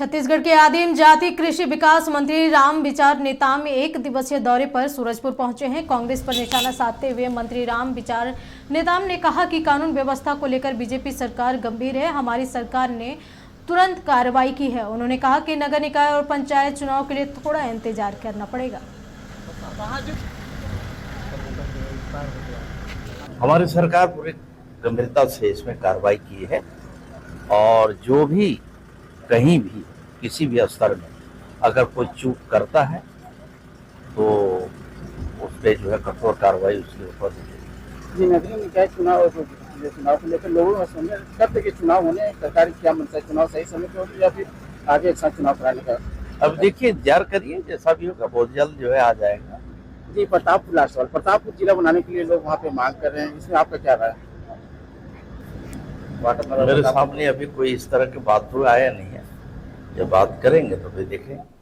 छत्तीसगढ़ के आदिम जाति कृषि विकास मंत्री रामविचार नेताम एक दिवसीय दौरे पर सूरजपुर पहुंचे हैं। कांग्रेस पर निशाना साधते हुए मंत्री रामविचार नेताम ने कहा कि कानून व्यवस्था को लेकर बीजेपी सरकार गंभीर है। हमारी सरकार ने तुरंत कार्रवाई की है। उन्होंने कहा कि नगर निकाय और पंचायत चुनाव के लिए थोड़ा इंतजार करना पड़ेगा। हमारी सरकार पूरी गंभीरता से इसमें कार्रवाई की है और जो भी कहीं भी किसी भी स्तर में अगर कोई चूक करता है तो उस पर जो है कठोर कार्रवाई उसके ऊपर जी। नगरीय निकाय चुनाव को लेकर लोगों में समझ कब तक चुनाव होने सरकार की क्या मनसा, चुनाव सही समय पे होगी या फिर आगे एक साथ चुनाव कराने का? अब देखिए इंतजार करिए, जैसा भी होगा बहुत जल्द जो है आ जाएगा। जी, प्रतापपुर लास्ट सवाल, प्रतापपुर जिला बनाने के लिए लोग वहाँ पे मांग कर रहे हैं, इसमें आपका क्या राय है? मेरे सामने अभी कोई इस तरह की बात हुआ आया नहीं है, जब बात करेंगे तो फिर देखेंगे।